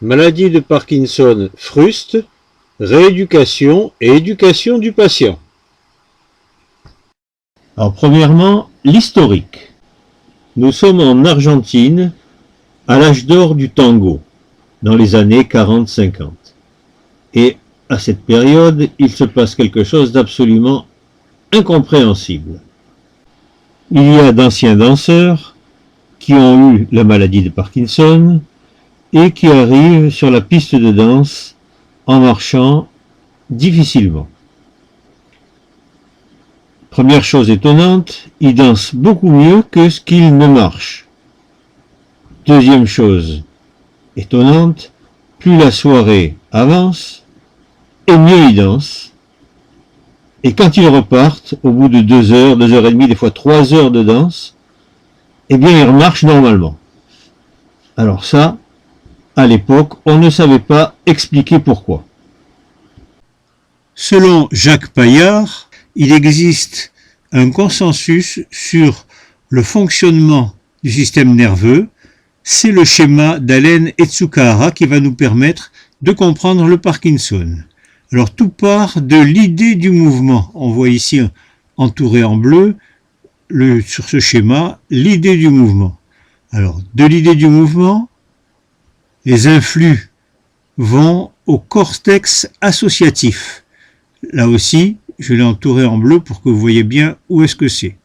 Maladie de Parkinson fruste, rééducation et éducation du patient. Alors premièrement, l'historique. Nous sommes en Argentine, à l'âge d'or du tango, dans les années 40-50. Et à cette période, il se passe quelque chose d'absolument incompréhensible. Il y a d'anciens danseurs qui ont eu la maladie de Parkinson et qui arrivent sur la piste de danse en marchant difficilement. Première chose étonnante, ils dansent beaucoup mieux que ce qu'ils ne marchent. Deuxième chose étonnante, plus la soirée avance, et mieux ils dansent. Et quand ils repartent, au bout de 2 heures, 2 heures et demie, des fois 3 heures de danse, eh bien ils remarchent normalement. Alors ça, à l'époque, on ne savait pas expliquer pourquoi. Selon Jacques Paillard, il existe un consensus sur le fonctionnement du système nerveux. C'est le schéma d'Allen et Tsukahara qui va nous permettre de comprendre le Parkinson. Alors tout part de l'idée du mouvement. On voit ici entouré en bleu sur ce schéma l'idée du mouvement. Alors de l'idée du mouvement, les influx vont au cortex associatif. Là aussi, je l'ai entouré en bleu pour que vous voyez bien où est-ce que c'est.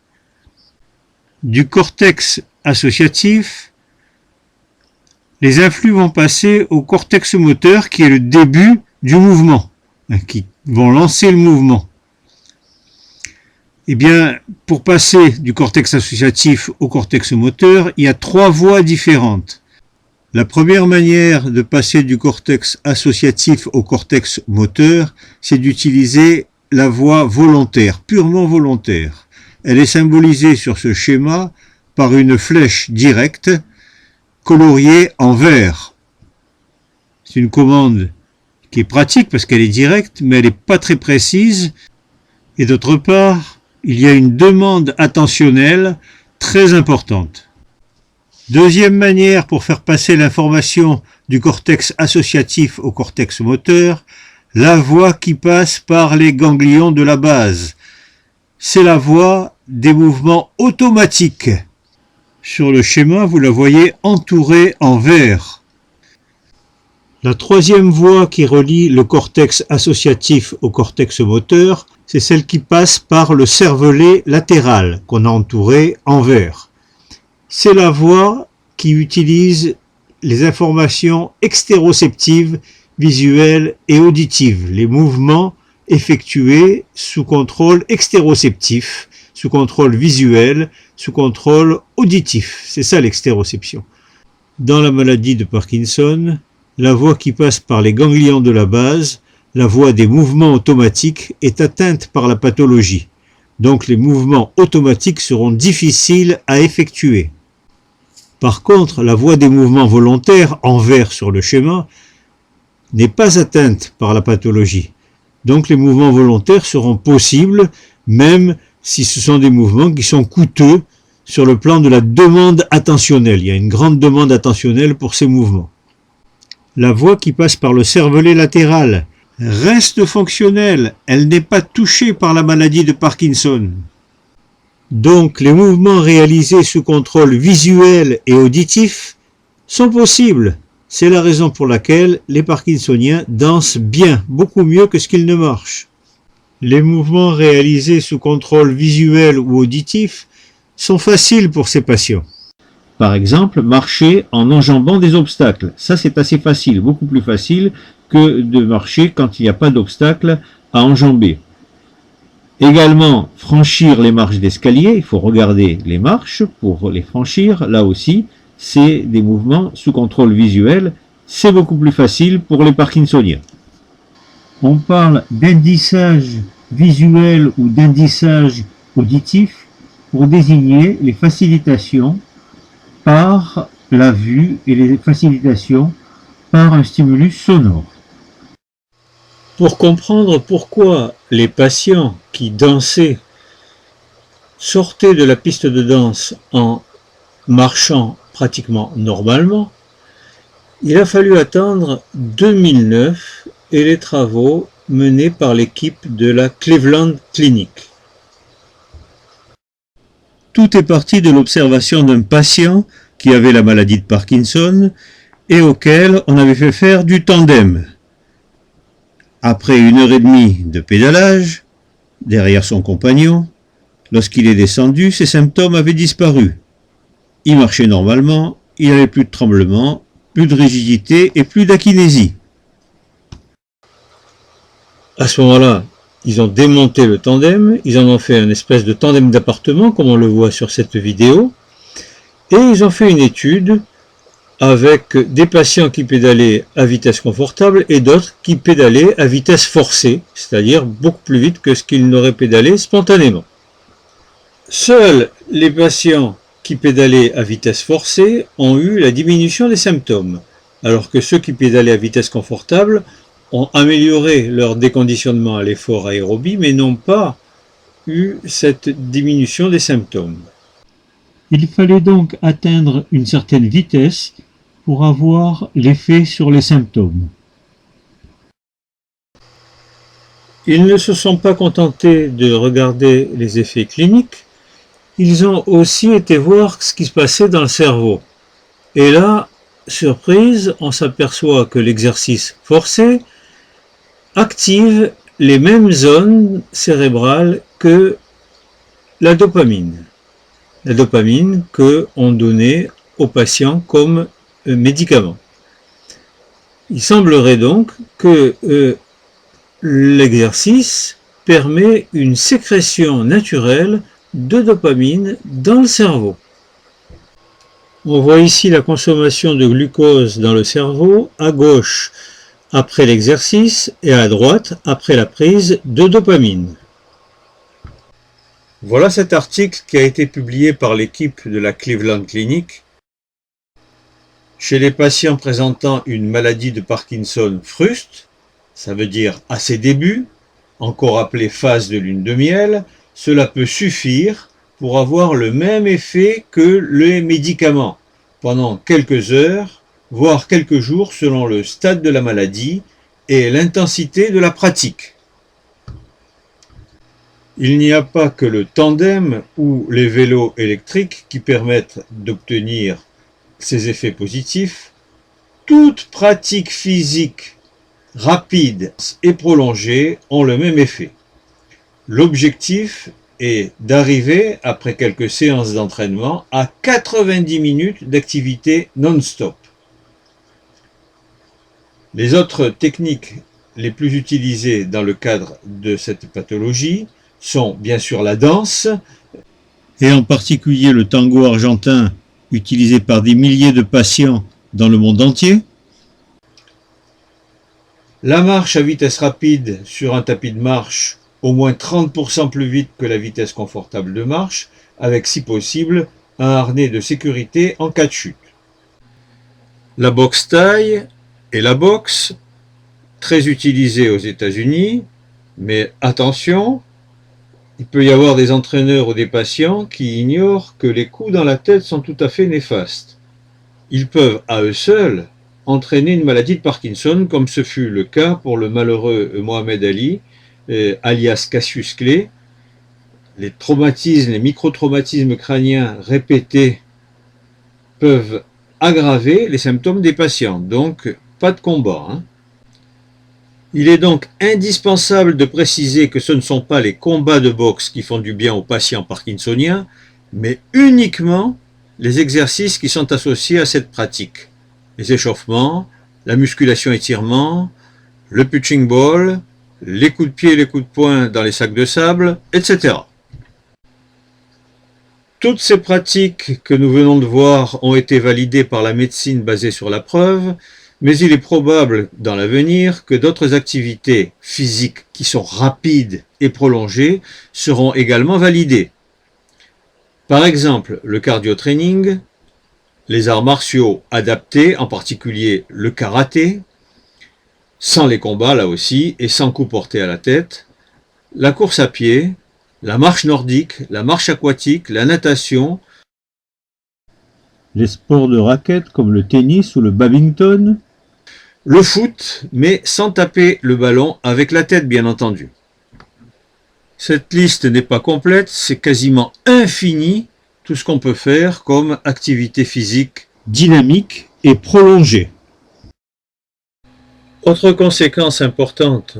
Du cortex associatif, les influx vont passer au cortex moteur qui est le début du mouvement, qui vont lancer le mouvement. Eh bien, pour passer du cortex associatif au cortex moteur, il y a 3 voies différentes. La première manière de passer du cortex associatif au cortex moteur, c'est d'utiliser la voie volontaire, purement volontaire. Elle est symbolisée sur ce schéma par une flèche directe coloriée en vert. C'est une commande qui est pratique parce qu'elle est directe, mais elle n'est pas très précise. Et d'autre part, il y a une demande attentionnelle très importante. Deuxième manière pour faire passer l'information du cortex associatif au cortex moteur, la voie qui passe par les ganglions de la base. C'est la voie des mouvements automatiques. Sur le schéma, vous la voyez entourée en vert. La troisième voie qui relie le cortex associatif au cortex moteur, c'est celle qui passe par le cervelet latéral, qu'on a entouré en vert. C'est la voie qui utilise les informations extéroceptives, visuelles et auditives, les mouvements effectués sous contrôle extéroceptif, sous contrôle visuel, sous contrôle auditif. C'est ça l'extéroception. Dans la maladie de Parkinson, la voie qui passe par les ganglions de la base, la voie des mouvements automatiques, est atteinte par la pathologie. Donc les mouvements automatiques seront difficiles à effectuer. Par contre, la voie des mouvements volontaires, en vert sur le schéma, n'est pas atteinte par la pathologie. Donc les mouvements volontaires seront possibles, même si ce sont des mouvements qui sont coûteux sur le plan de la demande attentionnelle. Il y a une grande demande attentionnelle pour ces mouvements. La voie qui passe par le cervelet latéral reste fonctionnelle, elle n'est pas touchée par la maladie de Parkinson. Donc les mouvements réalisés sous contrôle visuel et auditif sont possibles. C'est la raison pour laquelle les Parkinsoniens dansent bien, beaucoup mieux que ce qu'ils ne marchent. Les mouvements réalisés sous contrôle visuel ou auditif sont faciles pour ces patients. Par exemple, marcher en enjambant des obstacles. Ça, c'est assez facile, beaucoup plus facile que de marcher quand il n'y a pas d'obstacle à enjamber. Également, franchir les marches d'escalier, il faut regarder les marches pour les franchir. Là aussi, c'est des mouvements sous contrôle visuel. C'est beaucoup plus facile pour les Parkinsoniens. On parle d'indissage visuel ou d'indissage auditif pour désigner les facilitations par la vue et les facilitations par un stimulus sonore. Pour comprendre pourquoi les patients qui dansaient sortaient de la piste de danse en marchant pratiquement normalement, Il a fallu attendre 2009 et les travaux menés par l'équipe de la Cleveland Clinic. Tout est parti de l'observation d'un patient qui avait la maladie de Parkinson et auquel on avait fait faire du tandem. Après 1 heure et demie de pédalage, derrière son compagnon, lorsqu'il est descendu, ses symptômes avaient disparu. Il marchait normalement, il n'avait plus de tremblement, plus de rigidité et plus d'akinésie. À ce moment-là, ils ont démonté le tandem, ils en ont fait une espèce de tandem d'appartement, comme on le voit sur cette vidéo, et ils ont fait une étude avec des patients qui pédalaient à vitesse confortable et d'autres qui pédalaient à vitesse forcée, c'est-à-dire beaucoup plus vite que ce qu'ils n'auraient pédalé spontanément. Seuls les patients qui pédalaient à vitesse forcée ont eu la diminution des symptômes, alors que ceux qui pédalaient à vitesse confortable ont amélioré leur déconditionnement à l'effort aérobie, mais n'ont pas eu cette diminution des symptômes. Il fallait donc atteindre une certaine vitesse pour avoir l'effet sur les symptômes. Ils ne se sont pas contentés de regarder les effets cliniques, ils ont aussi été voir ce qui se passait dans le cerveau. Et là, surprise, on s'aperçoit que l'exercice forcé active les mêmes zones cérébrales que la dopamine. La dopamine qu'on donnait aux patients comme médicament. Il semblerait donc que l'exercice permet une sécrétion naturelle de dopamine dans le cerveau. On voit ici la consommation de glucose dans le cerveau, à gauche après l'exercice et à droite après la prise de dopamine. Voilà cet article qui a été publié par l'équipe de la Cleveland Clinic. Chez les patients présentant une maladie de Parkinson fruste, ça veut dire à ses débuts, encore appelée phase de lune de miel, cela peut suffire pour avoir le même effet que les médicaments pendant quelques heures, voire quelques jours selon le stade de la maladie et l'intensité de la pratique. Il n'y a pas que le tandem ou les vélos électriques qui permettent d'obtenir ces effets positifs. Toute pratique physique rapide et prolongée ont le même effet. L'objectif est d'arriver, après quelques séances d'entraînement, à 90 minutes d'activité non-stop. Les autres techniques les plus utilisées dans le cadre de cette pathologie sont bien sûr la danse, et en particulier le tango argentin utilisé par des milliers de patients dans le monde entier, la marche à vitesse rapide sur un tapis de marche au moins 30% plus vite que la vitesse confortable de marche, avec si possible un harnais de sécurité en cas de chute. La boxe thaï et la boxe, très utilisées aux États-Unis, mais attention, il peut y avoir des entraîneurs ou des patients qui ignorent que les coups dans la tête sont tout à fait néfastes. Ils peuvent à eux seuls entraîner une maladie de Parkinson, comme ce fut le cas pour le malheureux Mohamed Ali, alias Cassius Clay. Les traumatismes, les microtraumatismes crâniens répétés peuvent aggraver les symptômes des patients, donc pas de combat, hein. Il est donc indispensable de préciser que ce ne sont pas les combats de boxe qui font du bien aux patients parkinsoniens, mais uniquement les exercices qui sont associés à cette pratique. Les échauffements, la musculation étirement, le punching ball, les coups de pied et les coups de poing dans les sacs de sable, etc. Toutes ces pratiques que nous venons de voir ont été validées par la médecine basée sur la preuve, mais il est probable dans l'avenir que d'autres activités physiques qui sont rapides et prolongées seront également validées. Par exemple, le cardio-training, les arts martiaux adaptés, en particulier le karaté, sans les combats là aussi et sans coup porté à la tête, la course à pied, la marche nordique, la marche aquatique, la natation, les sports de raquettes comme le tennis ou le badminton, le foot, mais sans taper le ballon avec la tête bien entendu. Cette liste n'est pas complète, c'est quasiment infini tout ce qu'on peut faire comme activité physique dynamique et prolongée. Autre conséquence importante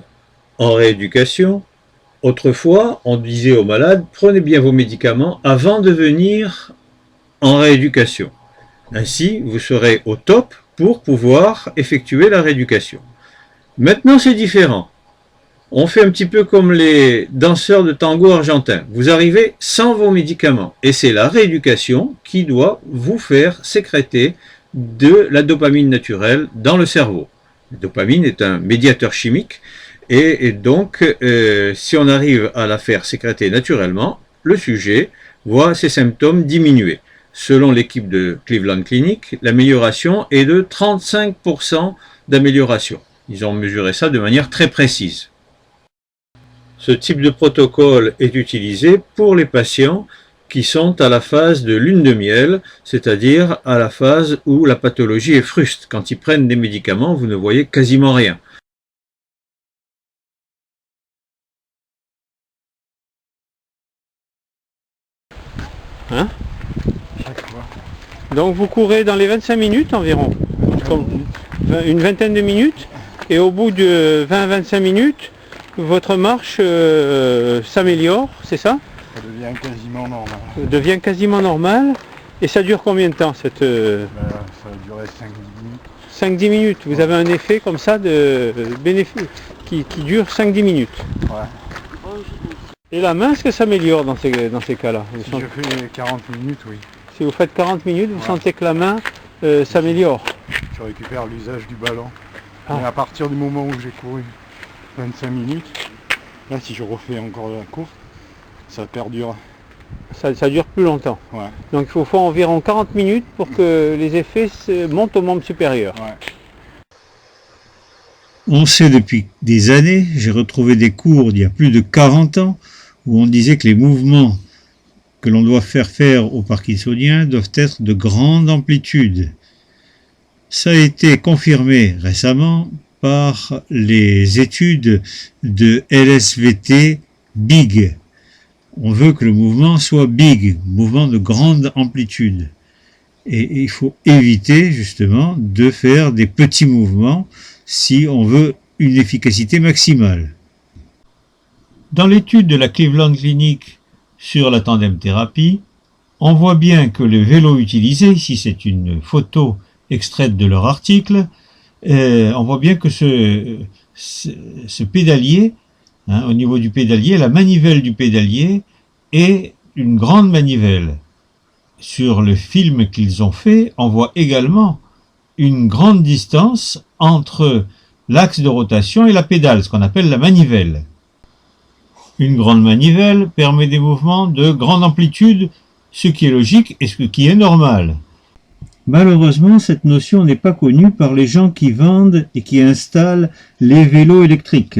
en rééducation, autrefois on disait aux malades prenez bien vos médicaments avant de venir en rééducation. Ainsi vous serez au top pour pouvoir effectuer la rééducation. Maintenant c'est différent. On fait un petit peu comme les danseurs de tango argentin. Vous arrivez sans vos médicaments et c'est la rééducation qui doit vous faire sécréter de la dopamine naturelle dans le cerveau. La dopamine est un médiateur chimique et donc si on arrive à la faire sécréter naturellement, le sujet voit ses symptômes diminuer. Selon l'équipe de Cleveland Clinic, l'amélioration est de 35% d'amélioration. Ils ont mesuré ça de manière très précise. Ce type de protocole est utilisé pour les patients qui sont à la phase de lune de miel, c'est-à-dire à la phase où la pathologie est fruste. Quand ils prennent des médicaments, vous ne voyez quasiment rien. Hein? Donc vous courez dans les 25 minutes environ, une vingtaine de minutes, et au bout de 20-25 minutes, votre marche s'améliore, c'est ça? Ça devient quasiment normal. Ça devient quasiment normal. Et ça dure combien de temps cette... Ça va durer 5-10 minutes. 5-10 minutes. Vous avez un effet comme ça de bénéfice qui dure 5-10 minutes. Ouais. Et la main, est-ce que ça s'améliore dans ces cas-là? Si je fais 40 minutes, oui. Si vous faites 40 minutes, vous sentez que la main s'améliore? Je récupère l'usage du ballon. Ah. Mais à partir du moment où j'ai couru 25 minutes, là si je refais encore la course, ça perdure. Ça dure plus longtemps. Ouais. Donc il faut environ 40 minutes pour que les effets montent au membre supérieur. Ouais. On sait depuis des années, j'ai retrouvé des cours d'il y a plus de 40 ans, où on disait que les mouvements que l'on doit faire aux parkinsoniens doivent être de grande amplitude. Ça a été confirmé récemment par les études de LSVT BIG. On veut que le mouvement soit big, mouvement de grande amplitude. Et il faut éviter justement de faire des petits mouvements si on veut une efficacité maximale. Dans l'étude de la Cleveland Clinic sur la tandem thérapie, on voit bien que le vélo utilisé, ici c'est une photo extraite de leur article, on voit bien que ce pédalier, au niveau du pédalier, la manivelle du pédalier est une grande manivelle. Sur le film qu'ils ont fait, on voit également une grande distance entre l'axe de rotation et la pédale, ce qu'on appelle la manivelle. Une grande manivelle permet des mouvements de grande amplitude, ce qui est logique et ce qui est normal. Malheureusement, cette notion n'est pas connue par les gens qui vendent et qui installent les vélos électriques.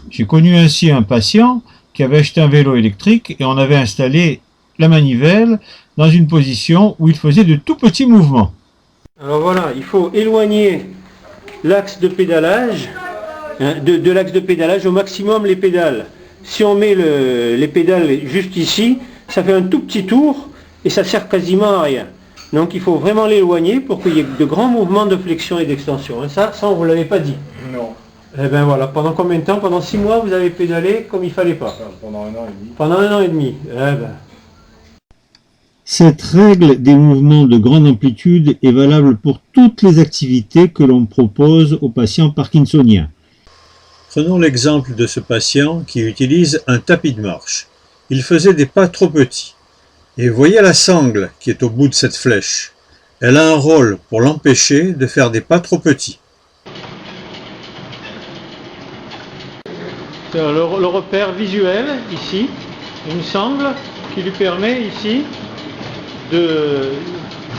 J'ai connu ainsi un patient qui avait acheté un vélo électrique et on avait installé la manivelle dans une position où il faisait de tout petits mouvements. Alors voilà, il faut éloigner l'axe de pédalage, de l'axe de pédalage au maximum les pédales. Si on met les pédales juste ici, ça fait un tout petit tour et ça sert quasiment à rien. Donc il faut vraiment l'éloigner pour qu'il y ait de grands mouvements de flexion et d'extension. Ça on ne vous l'avait pas dit. Non. Eh bien voilà, pendant combien de temps? Pendant 6 mois, vous avez pédalé comme il ne fallait pas. Pendant 1 an et demi. Pendant 1 an et demi. Eh ben. Cette règle des mouvements de grande amplitude est valable pour toutes les activités que l'on propose aux patients parkinsoniens. Prenons l'exemple de ce patient qui utilise un tapis de marche. Il faisait des pas trop petits. Et voyez la sangle qui est au bout de cette flèche. Elle a un rôle pour l'empêcher de faire des pas trop petits. Le repère visuel, ici, une sangle qui lui permet ici de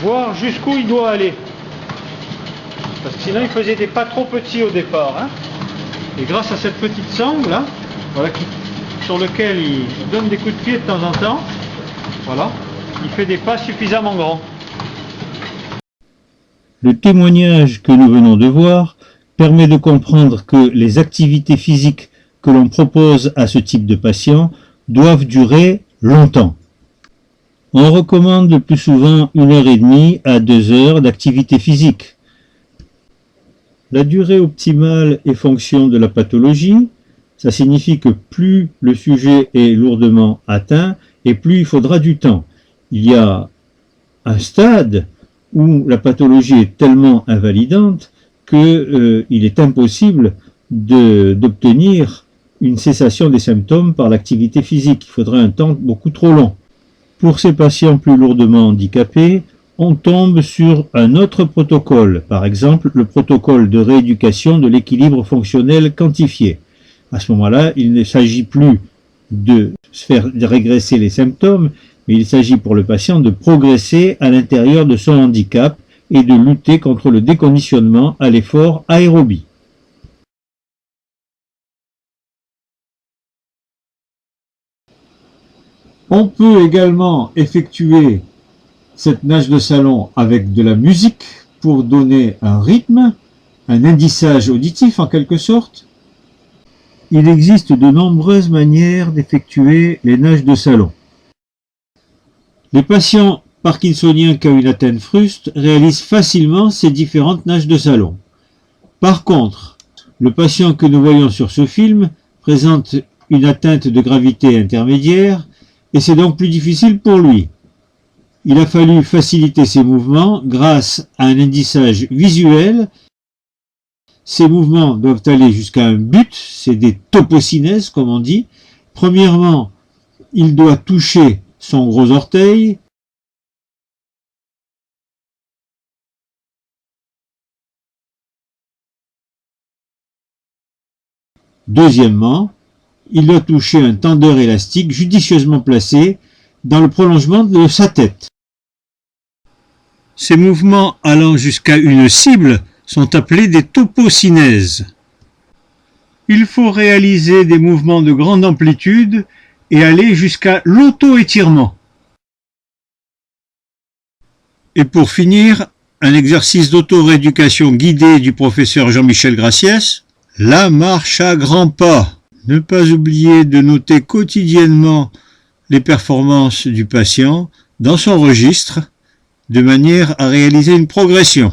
voir jusqu'où il doit aller. Parce que sinon il faisait des pas trop petits au départ. Hein. Et grâce à cette petite sangle là, voilà, sur lequel il donne des coups de pied de temps en temps, voilà, il fait des pas suffisamment grands. Le témoignage que nous venons de voir permet de comprendre que les activités physiques que l'on propose à ce type de patient doivent durer longtemps. On recommande le plus souvent 1h30 à 2 heures d'activité physique. La durée optimale est fonction de la pathologie. Ça signifie que plus le sujet est lourdement atteint et plus il faudra du temps. Il y a un stade où la pathologie est tellement invalidante qu'il est impossible d'obtenir une cessation des symptômes par l'activité physique. Il faudrait un temps beaucoup trop long. Pour ces patients plus lourdement handicapés, on tombe sur un autre protocole, par exemple le protocole de rééducation de l'équilibre fonctionnel quantifié. À ce moment-là, il ne s'agit plus de faire régresser les symptômes, mais il s'agit pour le patient de progresser à l'intérieur de son handicap et de lutter contre le déconditionnement à l'effort aérobie. On peut également effectuer cette nage de salon avec de la musique pour donner un rythme, un indissage auditif en quelque sorte. Il existe de nombreuses manières d'effectuer les nages de salon. Les patients parkinsoniens qui ont une atteinte fruste réalisent facilement ces différentes nages de salon. Par contre, le patient que nous voyons sur ce film présente une atteinte de gravité intermédiaire et c'est donc plus difficile pour lui. Il a fallu faciliter ses mouvements grâce à un indissage visuel. Ces mouvements doivent aller jusqu'à un but, c'est des topocinèses comme on dit. Premièrement, il doit toucher son gros orteil. Deuxièmement, il doit toucher un tendeur élastique judicieusement placé dans le prolongement de sa tête. Ces mouvements allant jusqu'à une cible sont appelés des topocinèses. Il faut réaliser des mouvements de grande amplitude et aller jusqu'à l'auto-étirement. Et pour finir, un exercice d'auto-rééducation guidée du professeur Jean-Michel Graciès, la marche à grands pas. Ne pas oublier de noter quotidiennement les performances du patient dans son registre de manière à réaliser une progression.